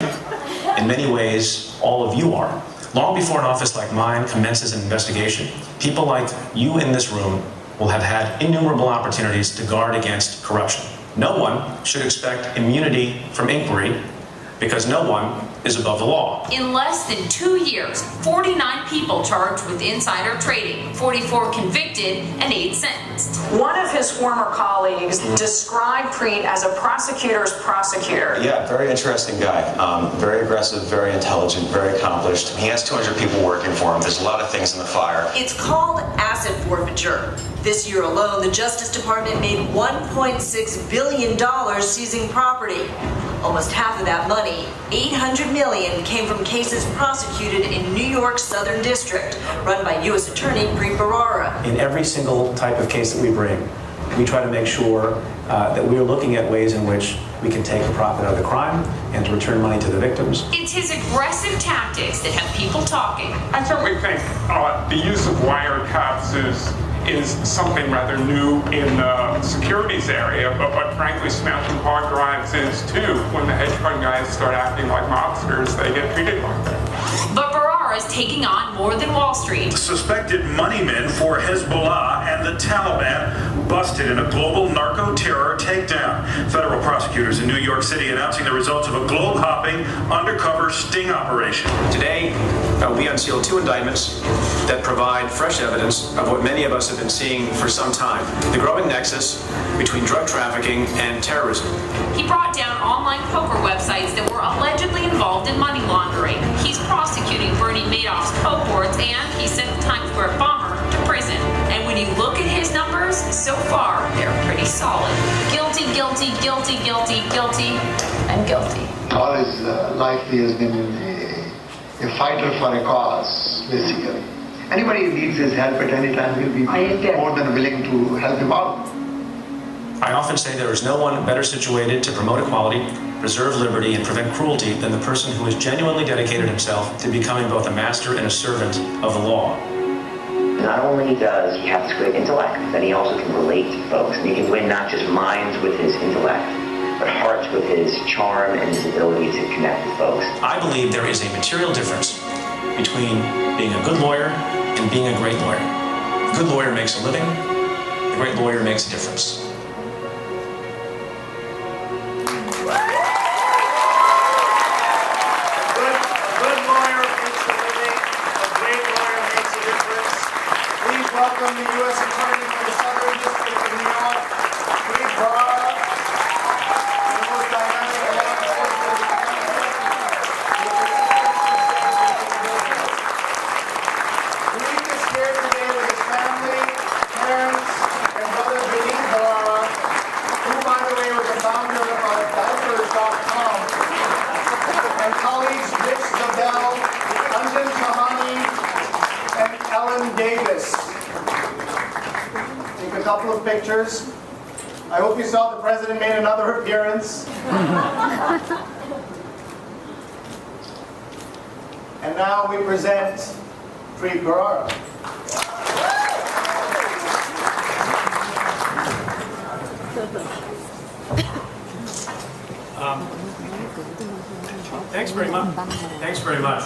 In many ways, all of you are. Long before an office like mine commences an investigation, people like you in this room will have had innumerable opportunities to guard against corruption. No one should expect immunity from inquiry because no one is above the law. In less than 2 years, 49 people charged with insider trading, 44 convicted, and 8 sentenced. One of his former colleagues described Preet as a prosecutor's prosecutor. Yeah, very interesting guy. Very aggressive, very intelligent, very accomplished. He has 200 people working for him. There's a lot of things in the fire. It's called asset forfeiture. This year alone, the Justice Department made $1.6 billion seizing property. Almost half of that money, $800 million, came from cases prosecuted in New York's Southern District, run by U.S. Attorney Preet Bharara. In every single type of case that we bring, we try to make sure that we are looking at ways in which we can take the profit out of the crime and to return money to the victims. It's his aggressive tactics that have people talking. I certainly think the use of wiretaps is something rather new in the securities area, but frankly, smashing hard drives is too. When the hedge fund guys start acting like mobsters, they get treated like that. But Bharara is taking on more than Wall Street. Suspected moneymen for Hezbollah and the Taliban busted in a global narco-terror takedown. Federal prosecutors in New York City announcing the results of a globe-hopping undercover sting operation. Today, we unsealed 2 indictments that provide fresh evidence of what many of us have been seeing for some time, the growing nexus between drug trafficking and terrorism. He brought down online poker websites that were allegedly involved in money laundering. He's prosecuting Bernie Madoff's coke boards, and he sent the Times Square bomber to prison. And when you look at his numbers, so far, they're pretty solid. Guilty, guilty, guilty, guilty, guilty, and guilty. All his life he has been a fighter for a cause, basically. Anybody who needs his help at any time will be more than willing to help him out. I often say there is no one better situated to promote equality, preserve liberty, and prevent cruelty than the person who has genuinely dedicated himself to becoming both a master and a servant of the law. Not only does he have this great intellect, then he also can relate to folks. And he can win not just minds with his intellect, but hearts with his charm and his ability to connect with folks. I believe there is a material difference between being a good lawyer and being a great lawyer. The good lawyer makes a living. The great lawyer makes a difference. Welcome the U.S. Attorney for the Southern District of New York, Preet Bharara, the most dynamic law enforcement. Preet is here today with his family, parents, and brother Preet Bharara, who, by the way, was the founder of Diapers.com, and colleagues Rich Zabel, Anjan Shahani, and Ellen Davis. A couple of pictures. I hope you saw the president made another appearance. And now we present Preet Bharara. Thanks very much. Thanks very much.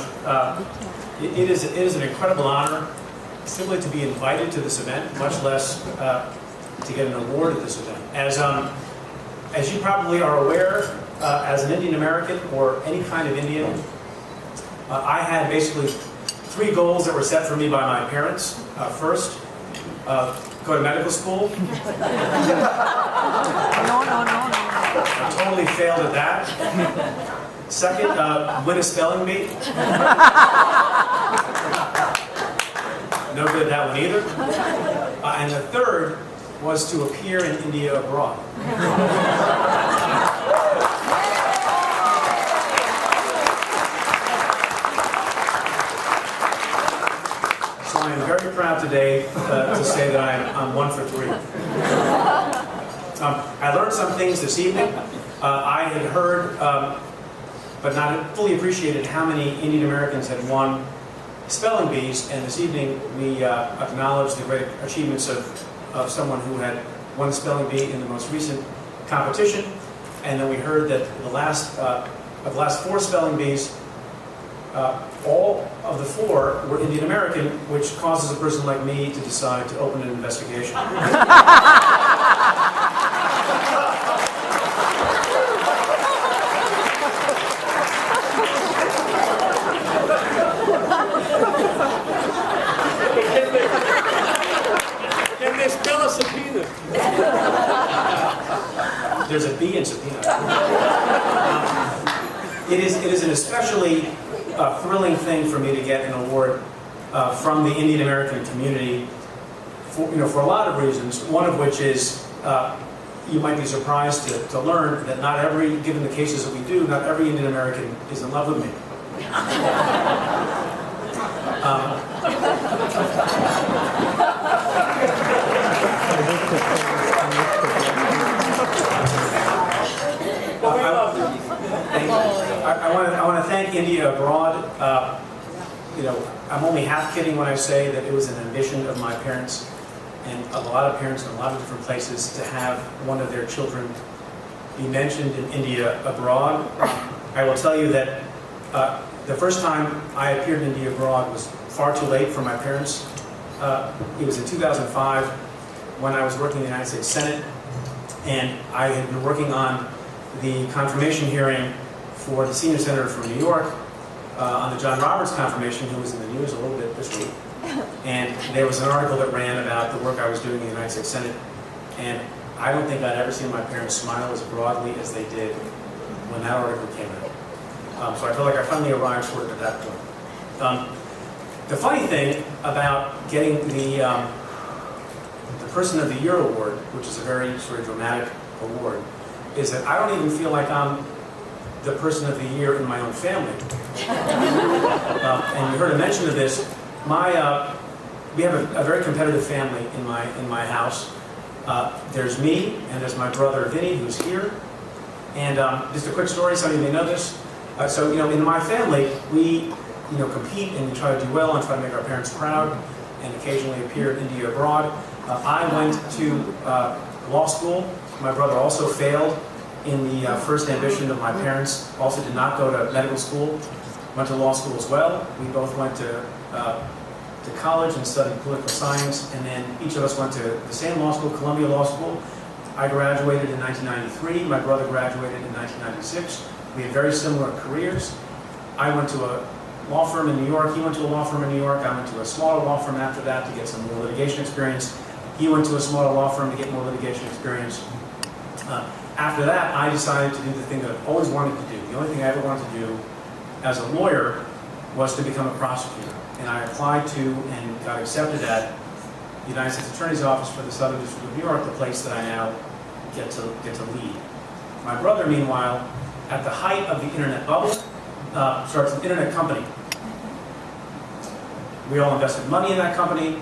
It is an incredible honor simply to be invited to this event, much less to get an award at this event. As you probably are aware, as an Indian American or any kind of Indian, I had basically 3 goals that were set for me by my parents. First, go to medical school. I totally failed at that. Second, win a spelling bee. No good at that one either. And the third was to appear in India abroad. So I am very proud today to say that I'm 1 for 3. I learned some things this evening. I had heard, but not fully appreciated, how many Indian Americans had won spelling bees, and this evening we acknowledge the great achievements of someone who had won the spelling bee in the most recent competition, and then we heard that the last of the last 4 spelling bees, all of the 4 were Indian American, which causes a person like me to decide to open an investigation. Can they spell a subpoena? There's a B in subpoena. It is an especially thrilling thing for me to get an award from the Indian American community for a lot of reasons. One of which is you might be surprised to learn that not every, given the cases that we do, not every Indian American is in love with me. I want to thank India Abroad. I'm only half kidding when I say that it was an ambition of my parents and of a lot of parents in a lot of different places to have one of their children be mentioned in India Abroad. I will tell you that the first time I appeared in India Abroad was far too late for my parents. It was in 2005 when I was working in the United States Senate, and I had been working on the confirmation hearing for the senior senator from New York on the John Roberts confirmation, who was in the news a little bit this week. And there was an article that ran about the work I was doing in the United States Senate, and I don't think I'd ever seen my parents smile as broadly as they did when that article came out. So I felt like I finally arrived sort of at that point. The funny thing about getting the Person of the Year award, which is a very sort of dramatic award, is that I don't even feel like I'm the Person of the Year in my own family. And you heard a mention of this. We have a very competitive family in my house. There's me, and there's my brother Vinny, who's here. And just a quick story, some of you may know this. So in my family, we compete and we try to do well and try to make our parents proud, and occasionally appear in India Abroad. I went to law school. My brother also failed in the first ambition of my parents. Also did not go to medical school. Went to law school as well. We both went to college and studied political science, and then each of us went to the same law school, Columbia Law School. I graduated in 1993. My brother graduated in 1996. We had very similar careers. I went to a law firm in New York. He went to a law firm in New York. I went to a smaller law firm after that to get some more litigation experience. He went to a smaller law firm to get more litigation experience. After that, I decided to do the thing that I've always wanted to do. The only thing I ever wanted to do as a lawyer was to become a prosecutor. And I applied to and got accepted at the United States Attorney's Office for the Southern District of New York, the place that I now get to lead. My brother, meanwhile, at the height of the internet bubble, starts an internet company. We all invested money in that company.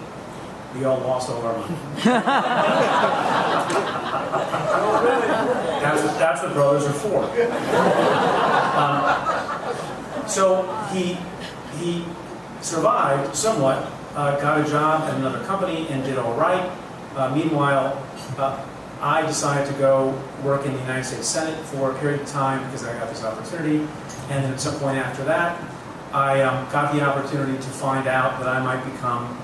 We all lost all our money. That's what brothers are for. So he survived somewhat, got a job at another company and did all right. Meanwhile, I decided to go work in the United States Senate for a period of time because I got this opportunity. And then at some point after that, I got the opportunity to find out that I might become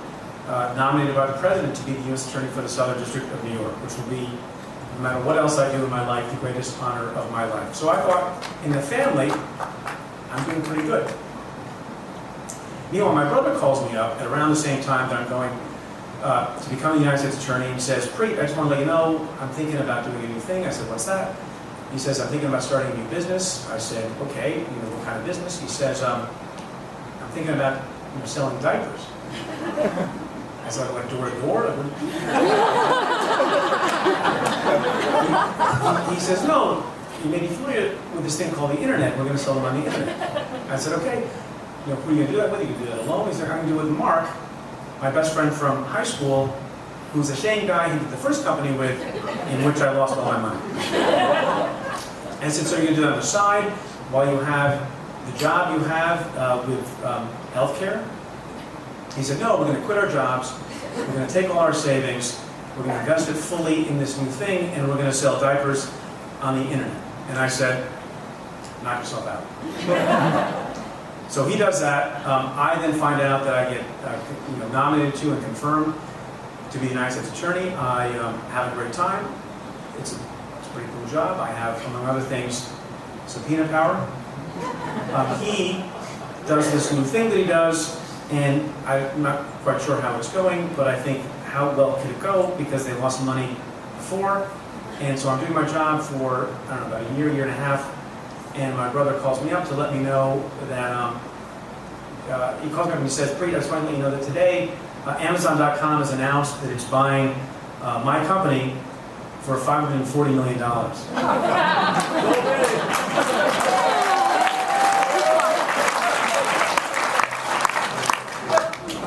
nominated by the President to be the U.S. Attorney for the Southern District of New York, which will be, no matter what else I do in my life, the greatest honor of my life. So I thought, in the family, I'm doing pretty good. Meanwhile, my brother calls me up at around the same time that I'm going to become the United States Attorney and says, Preet, I just want to let you know, I'm thinking about doing a new thing. I said, what's that? He says, I'm thinking about starting a new business. I said, okay, what kind of business? He says, I'm thinking about selling diapers. I said, like door to door? He says, no, you may be familiar with this thing called the internet. We're going to sell them on the internet. I said, okay, who are you going to do that with? You can do that alone. He said, I'm going to do it with Mark, my best friend from high school, who's the same guy he did the first company with, in which I lost all my money. And I said, so you're going to do that on the side while you have the job you have with healthcare? He said, no, we're going to quit our jobs, we're going to take all our savings, we're going to invest it fully in this new thing, and we're going to sell diapers on the internet. And I said, knock yourself out. So he does that. I then find out that I get nominated to and confirmed to be the United States Attorney. I have a great time. It's a pretty cool job. I have, among other things, subpoena power. He does this new thing that he does, and I'm not quite sure how it's going, but I think how well could it go, because they lost money before. And so I'm doing my job for, I don't know, about a year and a half, and my brother calls me up to let me know that, he calls me up and he says, Preet, I just want to let you know that today, Amazon.com has announced that it's buying my company for $540 million.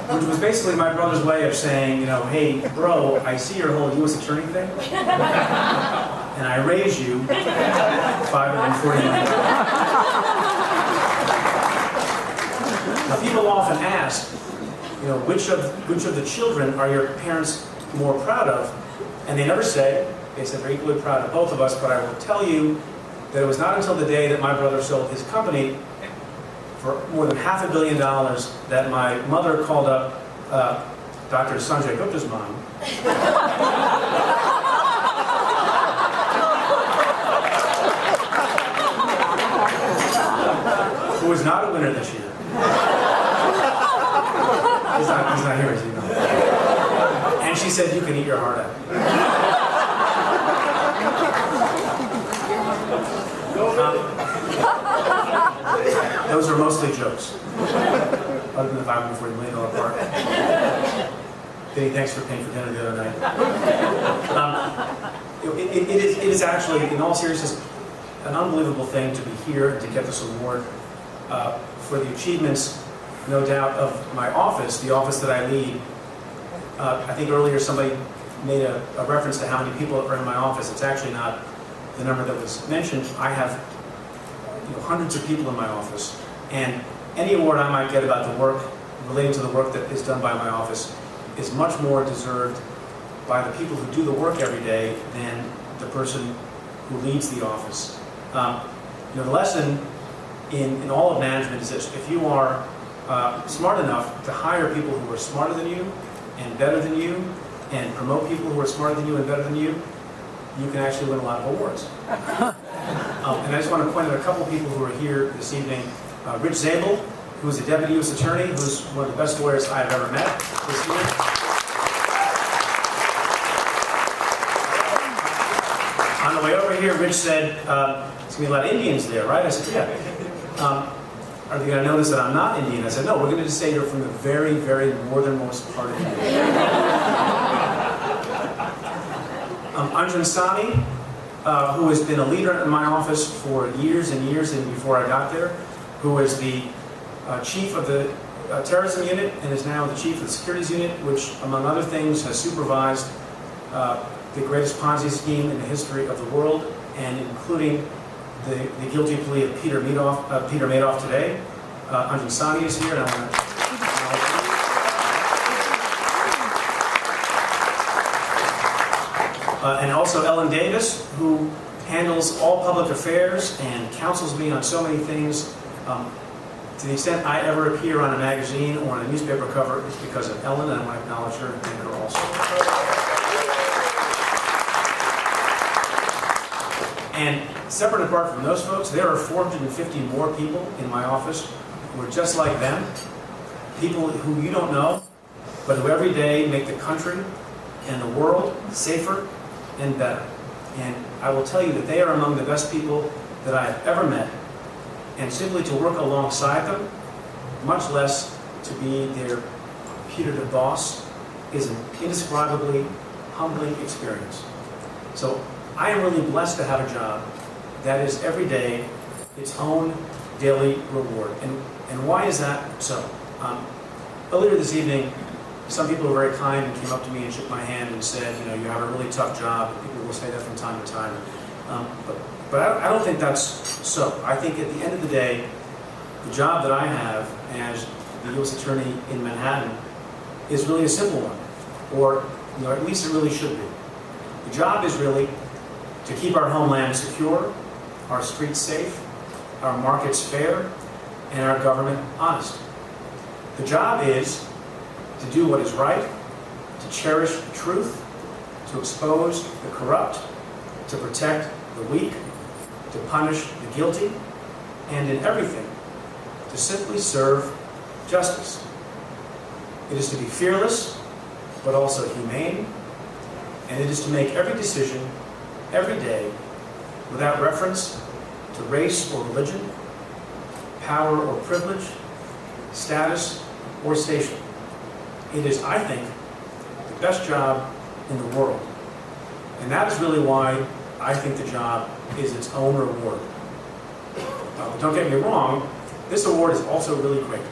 Which was basically my brother's way of saying, hey, bro, I see your whole U.S. attorney thing, and I raise you $540 million. Now, people often ask, which of the children are your parents more proud of? And they never say. They said they're equally proud of both of us, but I will tell you that it was not until the day that my brother sold his company for more than $500 million that my mother called up Dr. Sanjay Gupta's mom. Who is not a winner this year. He's not here, as you know. And she said, you can eat your heart out. Those are mostly jokes, other than the $540 million part. Vinny, thanks for paying for dinner the other night. It is actually, in all seriousness, an unbelievable thing to be here and to get this award for the achievements, no doubt, of my office, the office that I lead. I think earlier somebody made a reference to how many people are in my office. It's actually not the number that was mentioned. I have hundreds of people in my office, and any award I might get about the work, relating to the work that is done by my office, is much more deserved by the people who do the work every day than the person who leads the office. The lesson in all of management is this: if you are smart enough to hire people who are smarter than you and better than you, and promote people who are smarter than you and better than you, you can actually win a lot of awards. And I just want to point out a couple people who are here this evening. Rich Zabel, who is a deputy U.S. attorney, who's one of the best lawyers I've ever met this year. On the way over here, Rich said, there's going to be a lot of Indians there, right? I said, yeah. Are they going to notice that I'm not Indian? I said, no, we're going to just say you're from the very, very northernmost part of India. Anjan Sani, who has been a leader in my office for years and years, and before I got there, who is the chief of the terrorism unit and is now the chief of the securities unit, which, among other things, has supervised the greatest Ponzi scheme in the history of the world, and including the guilty plea of Peter Madoff today. Anjan Sani is here, and I want to and also Ellen Davis, who handles all public affairs and counsels me on so many things. To the extent I ever appear on a magazine or on a newspaper cover, it's because of Ellen, and I want to acknowledge her and thank her also. And separate and apart from those folks, there are 450 more people in my office who are just like them, people who you don't know, but who every day make the country and the world safer and better. And I will tell you that they are among the best people that I have ever met. And simply to work alongside them, much less to be their putative boss, is an indescribably humbling experience. So I am really blessed to have a job that is every day its own daily reward. And why is that so? Earlier this evening, some people were very kind and came up to me and shook my hand and said, you have a really tough job. People will say that from time to time. But I don't think that's so. I think at the end of the day, the job that I have as the U.S. Attorney in Manhattan is really a simple one. Or, at least it really should be. The job is really to keep our homeland secure, our streets safe, our markets fair, and our government honest. The job is to do what is right, to cherish the truth, to expose the corrupt, to protect the weak, to punish the guilty, and in everything, to simply serve justice. It is to be fearless, but also humane, and it is to make every decision, every day, without reference to race or religion, power or privilege, status or station. It is, I think, the best job in the world. And that is really why I think the job is its own reward. But don't get me wrong, this award is also really great.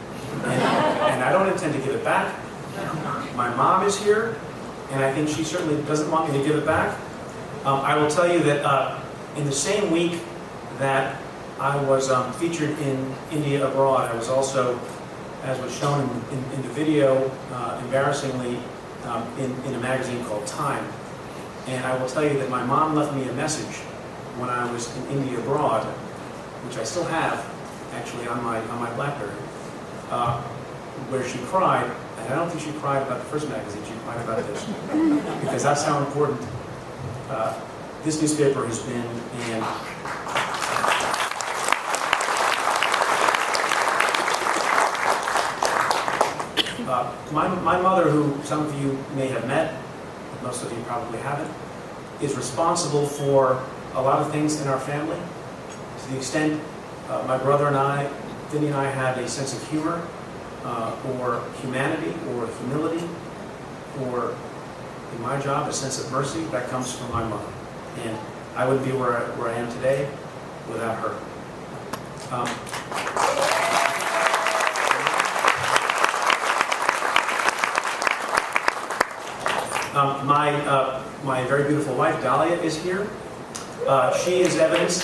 And I don't intend to give it back. My mom is here, and I think she certainly doesn't want me to give it back. I will tell you that in the same week that I was featured in India Abroad, I was also, as was shown in the video, embarrassingly, in a magazine called Time. And I will tell you that my mom left me a message when I was in India Abroad, which I still have, actually, on my BlackBerry, where she cried, and I don't think she cried about the first magazine, she cried about this, because that's how important this newspaper has been. And my mother, who some of you may have met, most of you probably haven't, is responsible for a lot of things in our family. To the extent my brother and I, Vinny and I, have a sense of humor, or humanity, or humility, or, in my job, a sense of mercy, that comes from my mother. And I wouldn't be where I am today without her. My very beautiful wife, Dahlia, is here. She is evidence.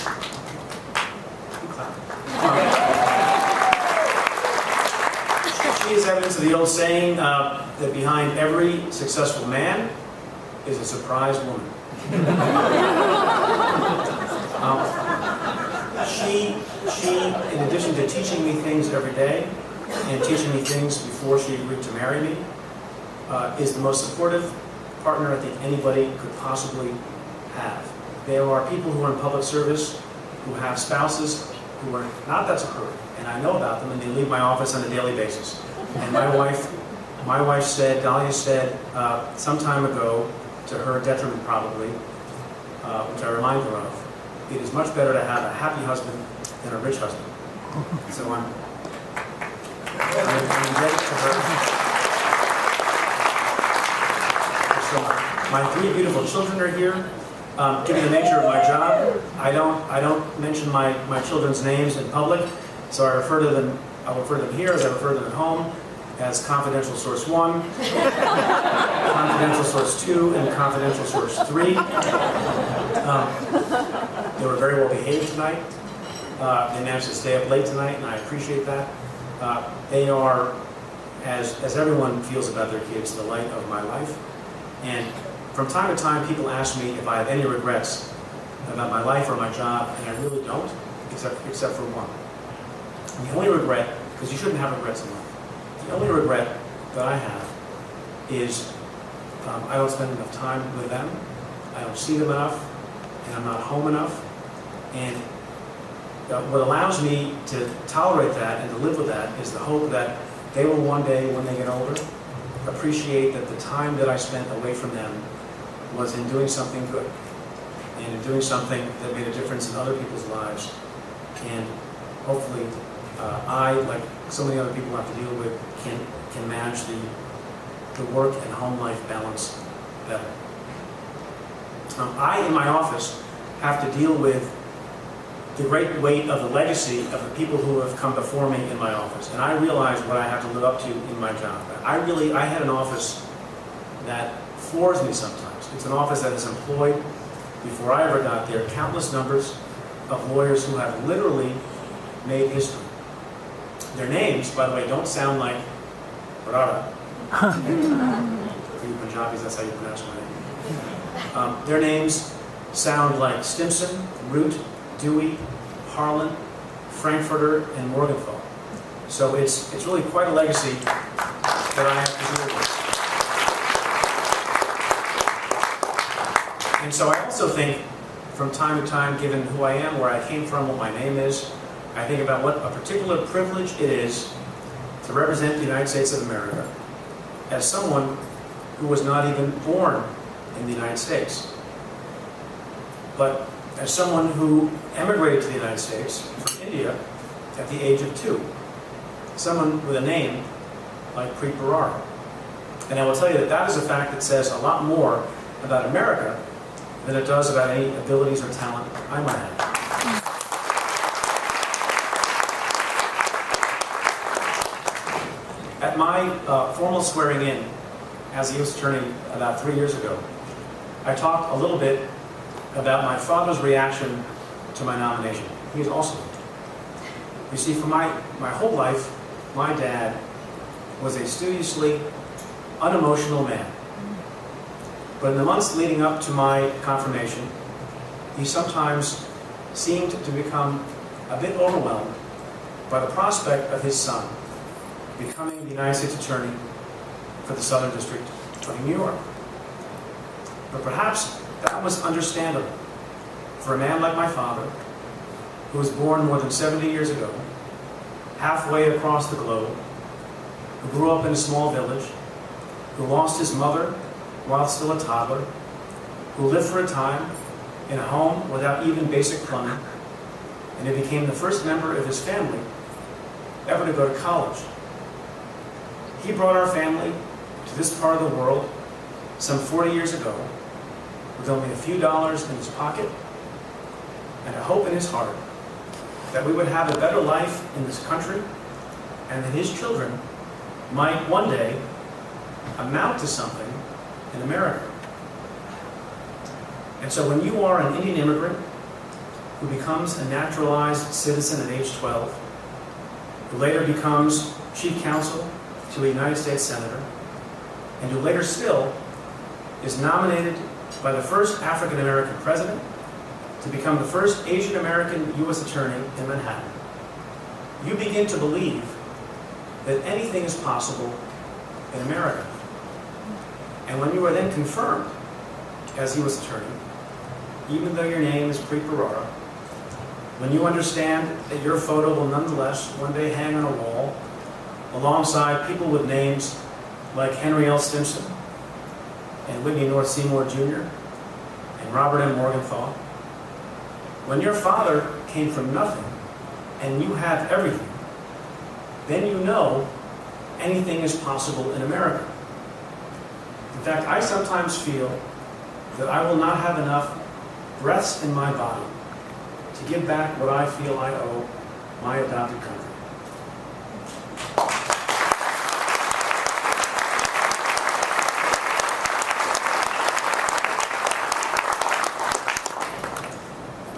She is evidence of the old saying that behind every successful man is a surprised woman. She, in addition to teaching me things every day and teaching me things before she agreed to marry me, is the most supportive partner I think anybody could possibly have. There are people who are in public service who have spouses who are not that supportive, and I know about them, and they leave my office on a daily basis. And my wife said, Dahlia said, some time ago, to her detriment probably, which I remind her of, it is much better to have a happy husband than a rich husband. So I'm indebted to her. So my three beautiful children are here. Given the nature of my job, I don't mention my children's names in public, so I refer to them. I'll refer to them here as I refer to them at home as confidential source 1, confidential source 2, and confidential source 3. They were very well behaved tonight. They managed to stay up late tonight, and I appreciate that. They are, as everyone feels about their kids, the light of my life. And from time to time, people ask me if I have any regrets about my life or my job, and I really don't, except for one. And the only regret, because you shouldn't have regrets in life, the only regret that I have is I don't spend enough time with them, I don't see them enough, and I'm not home enough. And what allows me to tolerate that and to live with that is the hope that they will one day, when they get older, appreciate that the time that I spent away from them was in doing something good and in doing something that made a difference in other people's lives. And hopefully I, like so many other people have to deal with, can manage the work and home life balance better. I, in my office, have to deal with the great weight of the legacy of the people who have come before me in my office. And I realize what I have to live up to in my job. I had an office that floors me sometimes. It's an office that has employed, before I ever got there, countless numbers of lawyers who have literally made history. Their names, by the way, don't sound like Bharara. For you Punjabis, that's how you pronounce my name. Their names sound like Stimson, Root, Dewey, Harlan, Frankfurter, and Morgenthau. So it's really quite a legacy that I have to deal with. And so I also think, from time to time, given who I am, where I came from, what my name is, I think about what a particular privilege it is to represent the United States of America as someone who was not even born in the United States, but as someone who emigrated to the United States from India at the age of 2. Someone with a name like Preet Bharara. And I will tell you that that is a fact that says a lot more about America than it does about any abilities or talent I might have. At my formal swearing in as a U.S. Attorney about 3 years ago, I talked a little bit about my father's reaction to my nomination. He was awesome. You see, for my whole life, my dad was a studiously unemotional man. But in the months leading up to my confirmation, he sometimes seemed to become a bit overwhelmed by the prospect of his son becoming the United States Attorney for the Southern District of New York. But perhaps that was understandable for a man like my father, who was born more than 70 years ago, halfway across the globe, who grew up in a small village, who lost his mother while still a toddler, who lived for a time in a home without even basic plumbing, and who became the first member of his family ever to go to college. He brought our family to this part of the world some 40 years ago with only a few dollars in his pocket and a hope in his heart that we would have a better life in this country and that his children might one day amount to something in America. And so when you are an Indian immigrant who becomes a naturalized citizen at age 12, who later becomes chief counsel to a United States senator, and who later still is nominated by the first African American president to become the first Asian American U.S. attorney in Manhattan, you begin to believe that anything is possible in America. And when you are then confirmed as U.S. attorney, even though your name is Preet Bharara, when you understand that your photo will nonetheless one day hang on a wall alongside people with names like Henry L. Stimson and Whitney North Seymour Jr. and Robert M. Morgenthau, when your father came from nothing and you have everything, then you know anything is possible in America. In fact, I sometimes feel that I will not have enough breaths in my body to give back what I feel I owe my adopted country.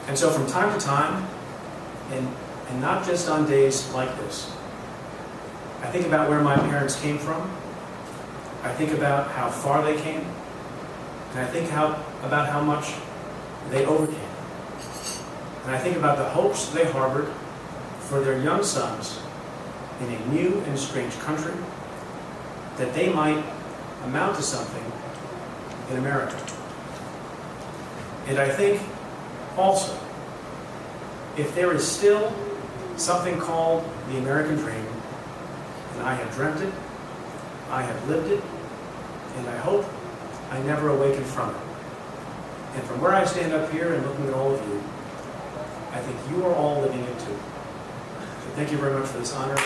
And so from time to time, and not just on days like this, I think about where my parents came from. I think about how far they came. And I think about how much they overcame. And I think about the hopes they harbored for their young sons in a new and strange country, that they might amount to something in America. And I think also, if there is still something called the American dream, and I have dreamt it, I have lived it, and I hope I never awaken from it. And from where I stand up here and looking at all of you, I think you are all living it too. So thank you very much for this honor.